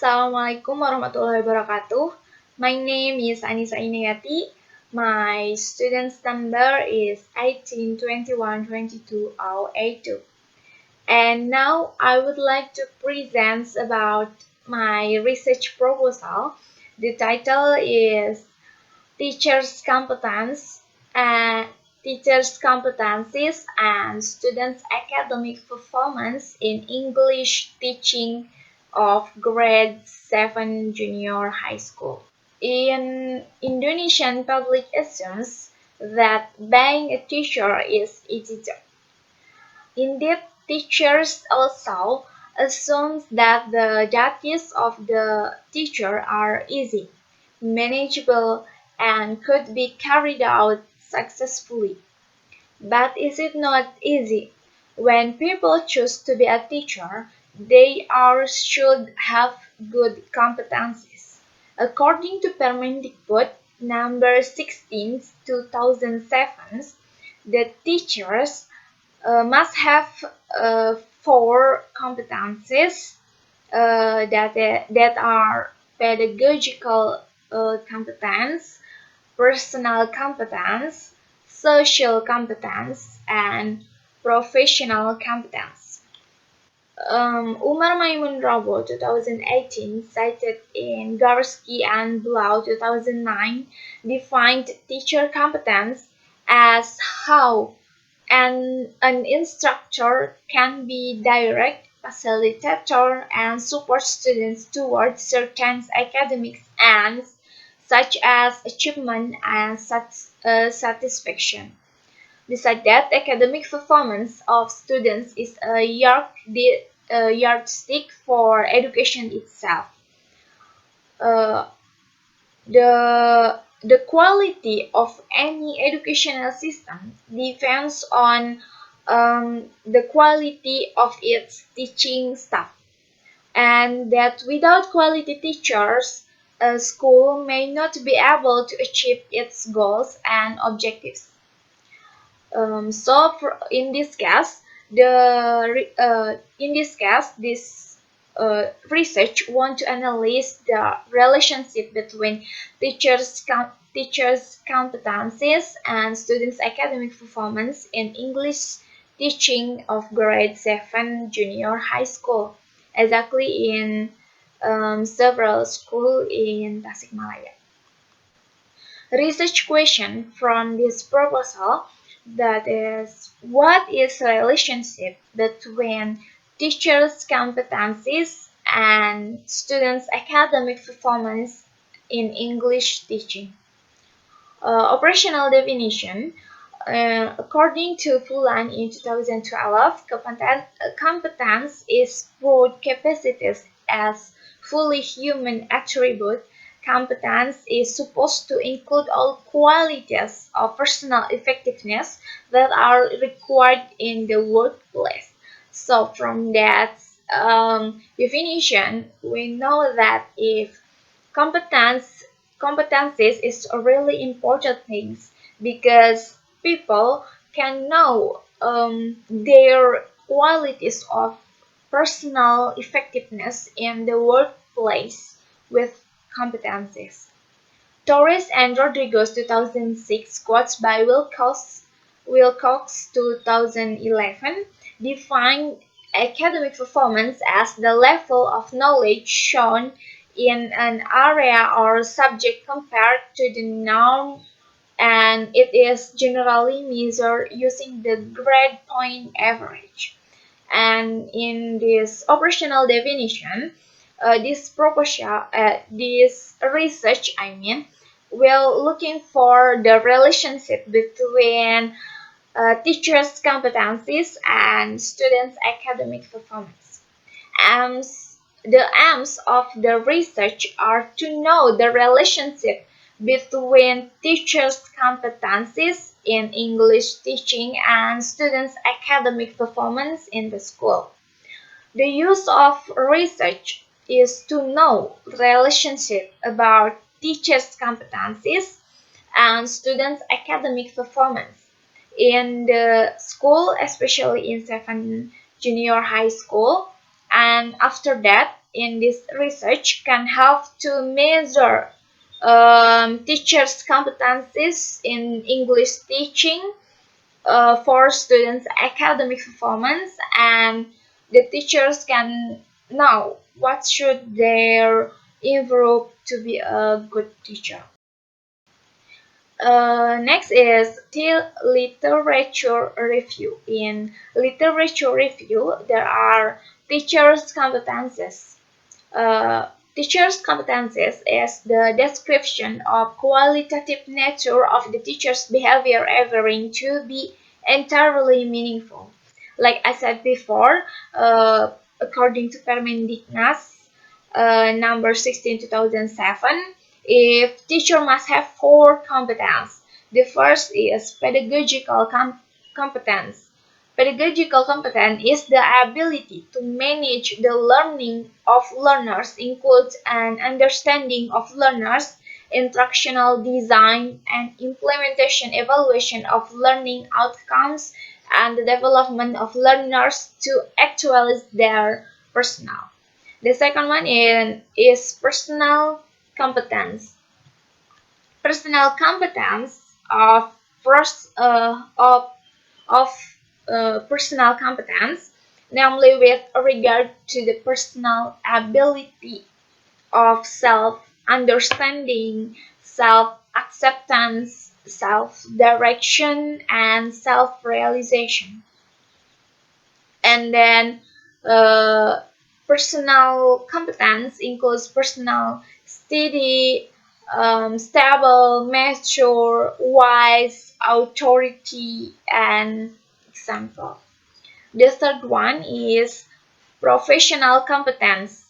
Assalamualaikum warahmatullahi wabarakatuh. My name is Annisa Inayaty. My student's number is 182122 And now I would like to present about my research proposal. The title is Teachers' Competence and Teachers' Competencies and Students' Academic Performance in English Teaching of Grade 7 Junior High School. In Indonesian public assumes that being a teacher is easy job. Indeed, teachers also assume that the duties of the teacher are easy, manageable, and could be carried out successfully. But is it not easy? When people choose to be a teacher, they should have good competencies. According to Permendikbud number 16, 2007, the teachers must have four competencies that are pedagogical competence, personal competence, social competence, and professional competence. Umar Maimun Rabo 2018 cited in Garsky and Blau 2009 defined teacher competence as how an instructor can be direct, facilitator, and support students towards certain academic aims such as achievement and satisfaction. Besides that, academic performance of students is a yardstick for education itself. Uh, the quality of any educational system depends on the quality of its teaching staff, and that without quality teachers, a school may not be able to achieve its goals and objectives. In this case, this research want to analyze the relationship between teachers' competencies and students' academic performance in English teaching of grade 7 junior high school, exactly in several schools in Tasikmalaya. Research question from this proposal, that is, what is the relationship between teachers' competencies and students' academic performance in English teaching? Operational definition. According to Fulan in 2012, competence is broad capacities as fully human attribute. Competence is supposed to include all qualities of personal effectiveness that are required in the workplace. So from that definition, we know that if competence competencies is a really important thing because people can know their qualities of personal effectiveness in the workplace with competencies. Torres and Rodriguez 2006 quotes by Wilcox 2011 define academic performance as the level of knowledge shown in an area or subject compared to the norm, and it is generally measured using the grade point average. And in this operational definition, this research, will looking for the relationship between teachers' competencies and students' academic performance. The aims of the research are to know the relationship between teachers' competencies in English teaching and students' academic performance in the school. The use of research is to know the relationship about teachers' competencies and students' academic performance in the school, especially in 7 junior high school, and after that in this research can help to measure teachers' competencies in English teaching for students' academic performance, and the teachers can know what should they improve to be a good teacher. Next is literature review. In literature review, there are teachers' competences. Uh, Teachers' competences is the description of qualitative nature of the teacher's behavior appearing to be entirely meaningful. Like I said before, according to Permendiknas number 16 2007, if teacher must have four competence. The first is pedagogical competence. Pedagogical competence is the ability to manage the learning of learners, includes an understanding of learners, instructional design and implementation, evaluation of learning outcomes, and the development of learners to actualize their personal. The second one is personal competence. Personal competence of first of personal competence, namely with regard to the personal ability of self-understanding, self-acceptance, self-direction, and self-realization. And then uh, personal competence includes personal steady, stable, mature, wise, authority, and example. The third one is professional competence.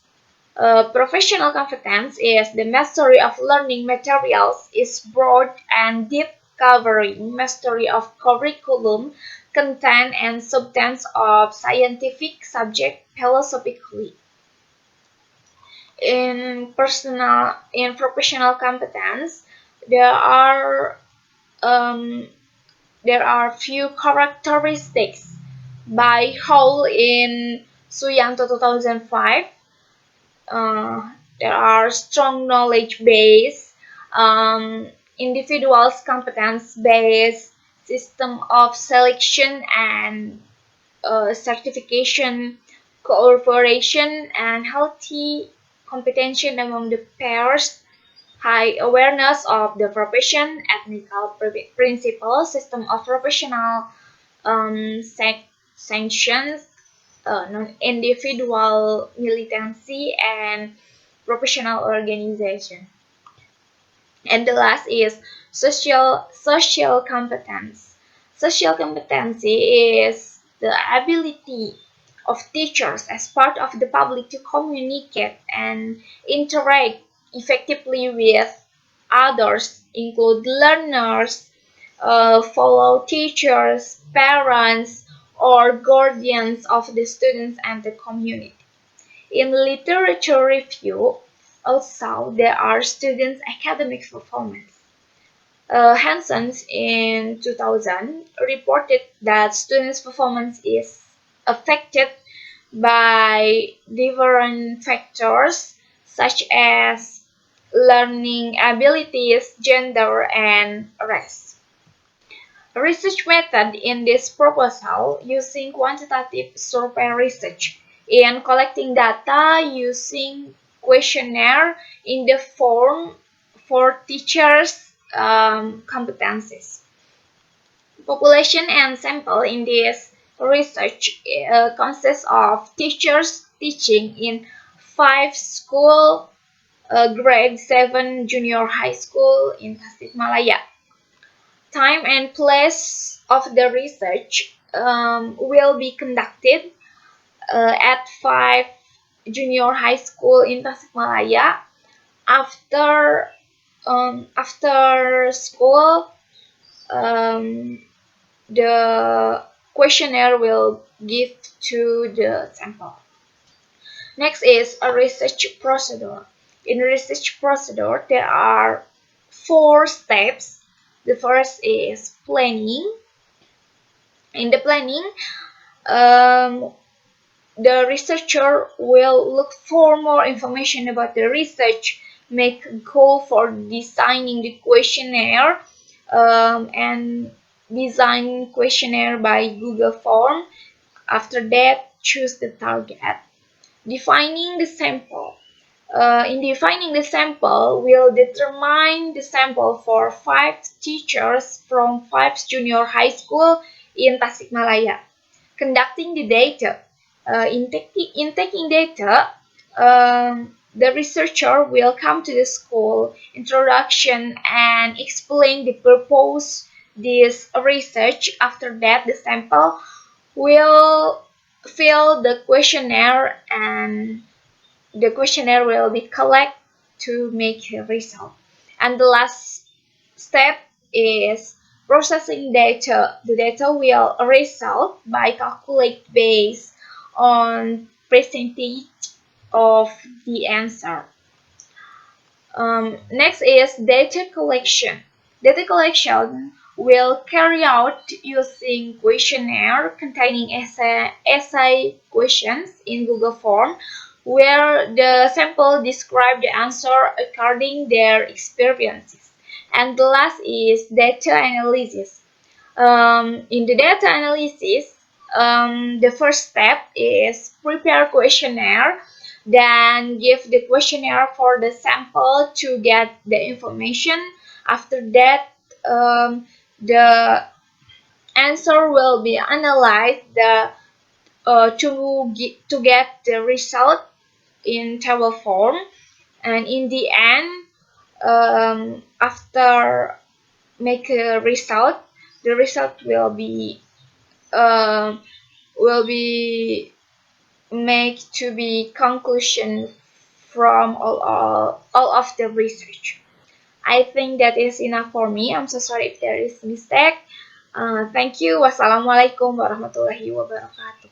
Professional competence is the mastery of learning materials, is broad and deep, covering mastery of curriculum, content, and substance of scientific subject philosophically. In professional competence, there are um, there are few characteristics by Hall in Suyanto 2005. There are strong knowledge base, individuals competence base, system of selection and certification, cooperation, and healthy competition among the peers, high awareness of the profession, ethical principles, system of professional sanctions, non-individual militancy, and professional organization. And the last is social competence. Social competency is the ability of teachers as part of the public to communicate and interact effectively with others, include learners, fellow teachers, parents, or guardians of the students and the community. In literature review, also there are students' academic performance. Hansen in 2000 reported that students' performance is affected by different factors such as learning abilities, gender, and race. Research method in this proposal using quantitative survey research in collecting data using questionnaire in the form for teachers' competencies. Population and sample in this research consists of teachers teaching in 5 school, grade 7 junior high school in Tasikmalaya. Time and place of the research will be conducted at 5 junior high school in Tasikmalaya. After school, the questionnaire will give to the sample. Next is a research procedure. In research procedure, there are 4 steps. The first is planning. In the planning, um, the researcher will look for more information about the research, make a goal for designing the questionnaire, and design questionnaire by Google Form. After that, choose the target. Defining the sample. In defining the sample, we'll determine the sample for 5 teachers from 5 junior high school in Tasikmalaya. Conducting the data. In taking data, the researcher will come to the school introduction and explain the purpose this research. After that, the sample will fill the questionnaire, and the questionnaire will be collected to make a result. And the last step is processing data. The data will result by calculate based on percentage of the answer. Next is data collection. Data collection will carry out using questionnaire containing essay questions in Google Form, where the sample describe the answer according their experiences. And the last is data analysis. In the data analysis, the first step is prepare questionnaire, then give the questionnaire for the sample to get the information. After that, the answer will be analyzed to get the result in table form. And in the end, after make a result, the result uh, will be make to be conclusion from all of the research. I think that is enough for me. I'm so sorry if there is mistake. Thank you. Wassalamualaikum warahmatullahi wabarakatuh.